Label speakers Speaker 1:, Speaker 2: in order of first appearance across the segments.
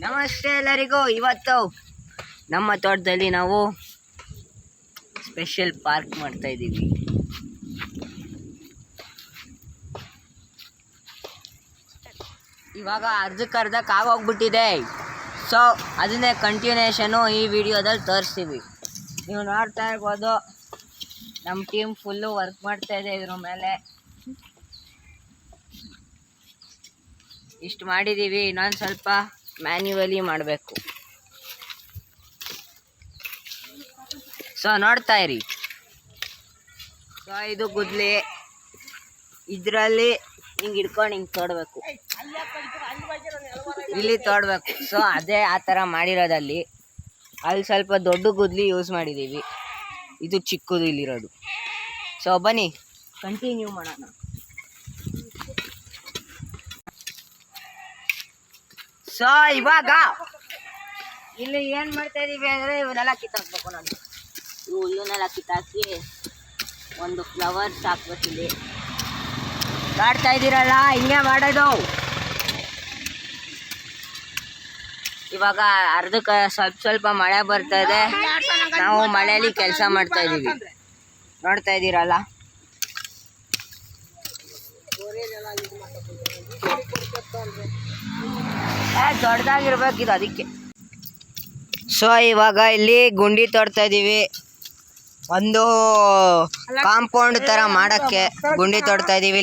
Speaker 1: ನಮಸ್ತೆ ಎಲ್ಲರಿಗೂ. ಇವತ್ತು ನಮ್ಮ ತೋಟದಲ್ಲಿ ನಾವು ಸ್ಪೆಷಲ್ ಪಾರ್ಕ್ ಮಾಡ್ತಾ ಇದ್ದೀವಿ. ಇವಾಗ ಅರ್ಧಕ್ಕೆ ಆಗೋಗ್ಬಿಟ್ಟಿದೆ. ಸೊ ಅದನ್ನೇ ಕಂಟಿನ್ಯೂಷನ್ನು ಈ ವಿಡಿಯೋದಲ್ಲಿ ತೋರಿಸ್ತೀವಿ. ನೀವು ನೋಡ್ತಾ ಇರ್ಬೋದು, ನಮ್ಮ ಟೀಮ್ ಫುಲ್ಲು ವರ್ಕ್ ಮಾಡ್ತಾ ಇದೆ ಇದ್ರ ಮೇಲೆ. ಇಷ್ಟು ಮಾಡಿದ್ದೀವಿ, ಇನ್ನೊಂದು ಸ್ವಲ್ಪ ಮ್ಯಾನ್ಯುವಲಿ ಮಾಡಬೇಕು. ಸೊ ನೋಡ್ತಾ ಇರಿ. ಸೊ ಇದು ಗುದ್ಲಿ, ಇದರಲ್ಲಿ ಹಿಂಗೆ ಹಿಡ್ಕೊಂಡು ಹಿಂಗೆ ತೋಡಬೇಕು, ಇಲ್ಲಿ ತೋಡಬೇಕು. ಸೊ ಅದೇ ಆ ಥರ ಮಾಡಿರೋದಲ್ಲಿ ಅಲ್ಲಿ ಸ್ವಲ್ಪ ದೊಡ್ಡ ಗುದ್ಲಿ ಯೂಸ್ ಮಾಡಿದ್ದೀವಿ, ಇದು ಚಿಕ್ಕದು ಇಲ್ಲಿರೋದು. ಸೊ ಬನ್ನಿ ಕಂಟಿನ್ಯೂ ಮಾಡೋಣ. ಸೊ ಇವಾಗ ಇಲ್ಲಿ ಏನು ಮಾಡ್ತಾ ಇದೀವಿ ಅಂದರೆ ಇವನ್ನೆಲ್ಲ ಕಿತ್ತಾಕ್ಬೇಕು. ನಾನು ಇವನ್ನೆಲ್ಲ ಕಿತ್ತಾಕಿ ಒಂದು ಫ್ಲವರ್ಸ್ ಹಾಕ್ಬೇಕು. ಇಲ್ಲಿ ಕಾಡ್ತಾ ಇದ್ದೀರಲ್ಲ, ಹಿಂಗೆ ಮಾಡೋದು. ಇವಾಗ ಅರ್ಧಕ್ಕೆ ಸ್ವಲ್ಪ ಮಳೆ ಬರ್ತಾ ಇದೆ, ನಾವು ಮಳೆಯಲ್ಲಿ ಕೆಲಸ ಮಾಡ್ತಾ ಇದ್ದೀವಿ. ನೋಡ್ತಾ ಇದ್ದೀರಲ್ಲ, ದೊಡ್ಡದಾಗಿರ್ಬೇಕಿದು, ಅದಕ್ಕೆ. ಸೊ ಇವಾಗ ಇಲ್ಲಿ ಗುಂಡಿ ತೋಡ್ತಾ ಇದ್ದೀವಿ. ಒಂದು ಕಾಂಪೌಂಡ್ ಥರ ಮಾಡೋಕ್ಕೆ ಗುಂಡಿ ತೋಡ್ತಾ ಇದ್ದೀವಿ.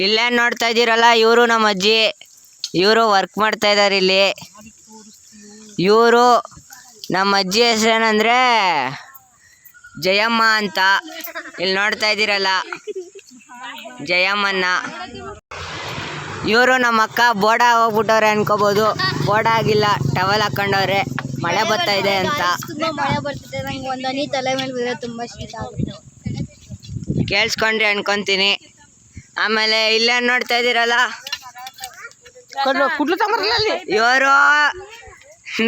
Speaker 1: ಇಲ್ಲೇನು ನೋಡ್ತಾ ಇದ್ದೀರಲ್ಲ, ಇವರು ನಮ್ಮ ಅಜ್ಜಿ. ಇವರು ವರ್ಕ್ ಮಾಡ್ತಾ ಇದ್ದಾರೆ ಇಲ್ಲಿ. ಇವರು ನಮ್ಮ ಅಜ್ಜಿ ಹೆಸರೇನಂದರೆ ಜಯಮ್ಮ ಅಂತ. ಇಲ್ಲಿ ನೋಡ್ತಾ ಇದ್ದೀರಲ್ಲ, ಜಯಮ್ಮನ್ನ. ಇವರು ನಮ್ಮ ಅಕ್ಕ ಬೋಡ ಹೋಗ್ಬಿಟ್ಟವ್ರೆ ಅನ್ಕೋಬೋದು. ಬೋಡ ಆಗಿಲ್ಲ, ಟವಲ್ ಹಾಕೊಂಡವ್ರೆ, ಮಳೆ ಬರ್ತಾ ಇದೆ ಅಂತ.
Speaker 2: ತುಂಬಾ ಮಳೆ ಬರ್ತಿದೆ, ನಂಗೆ ಒಂದು ಹನಿ ತಲೆ ಮೇಲೆ ಬೀರೋ ತುಂಬಾ ಶೀತ ಆಗುತ್ತೆ.
Speaker 1: ಕೇಳಿಸ್ಕೊಂಡ್ರಿ ಅನ್ಕೊಂತೀನಿ. ಆಮೇಲೆ ಇಲ್ಲೇ ನೋಡ್ತಾ ಇದ್ದೀರಲ್ಲ, ಇವರು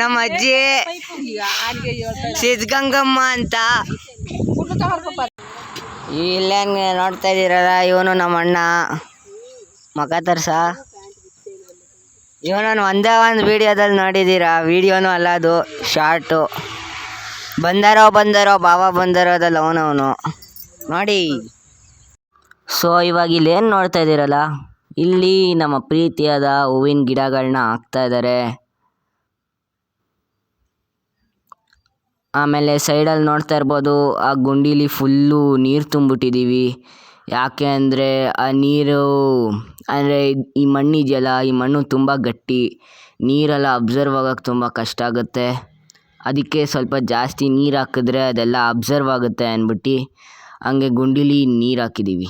Speaker 1: ನಮ್ಮ ಅಜ್ಜಿ ಸಿದ್ಧಗಂಗಮ್ಮ ಅಂತ. ಇಲ್ಲೇ ನೋಡ್ತಾ ಇದ್ದೀರಲ್ಲ, ಇವನು ನಮ್ಮ ಅಣ್ಣ. ಮಗ ತರ್ಸ, ಇವನನ್ನು ಒಂದೇ ಒಂದು ವೀಡಿಯೋದಲ್ಲಿ ನೋಡಿದ್ದೀರಾ. ವೀಡಿಯೋನೂ ಅಲ್ಲ, ಅದು ಶಾರ್ಟು. ಬಂದರೋ ಬಾವ ಬಂದರೋದಲ್ಲ ಅವನವನು ನೋಡಿ. ಸೊ ಇವಾಗ ಇಲ್ಲಿ ಏನು ನೋಡ್ತಾ ಇದ್ದೀರಲ್ಲ, ಇಲ್ಲಿ ನಮ್ಮ ಪ್ರೀತಿಯಾದ ಹೂವಿನ ಗಿಡಗಳನ್ನ ಹಾಕ್ತಾ ಇದ್ದಾರೆ. ಆಮೇಲೆ ಸೈಡಲ್ಲಿ ನೋಡ್ತಾ ಇರ್ಬೋದು, ಆ ಗುಂಡೀಲಿ ಫುಲ್ಲು ನೀರು ತುಂಬಿಟ್ಟಿದ್ದೀವಿ. ಯಾಕೆ ಅಂದರೆ ಆ ನೀರು ಅಂದರೆ ಈ ಮಣ್ಣಿದೆಯಲ್ಲ, ಈ ಮಣ್ಣು ತುಂಬ ಗಟ್ಟಿ, ನೀರೆಲ್ಲ ಅಬ್ಸರ್ವ್ ಆಗೋಕ್ಕೆ ತುಂಬ ಕಷ್ಟ ಆಗುತ್ತೆ. ಅದಕ್ಕೆ ಸ್ವಲ್ಪ ಜಾಸ್ತಿ ನೀರು ಹಾಕಿದ್ರೆ ಅದೆಲ್ಲ ಅಬ್ಸರ್ವ್ ಆಗುತ್ತೆ ಅಂದ್ಬಿಟ್ಟು ಹಂಗೆ ಗುಂಡೀಲಿ ನೀರು ಹಾಕಿದ್ದೀವಿ.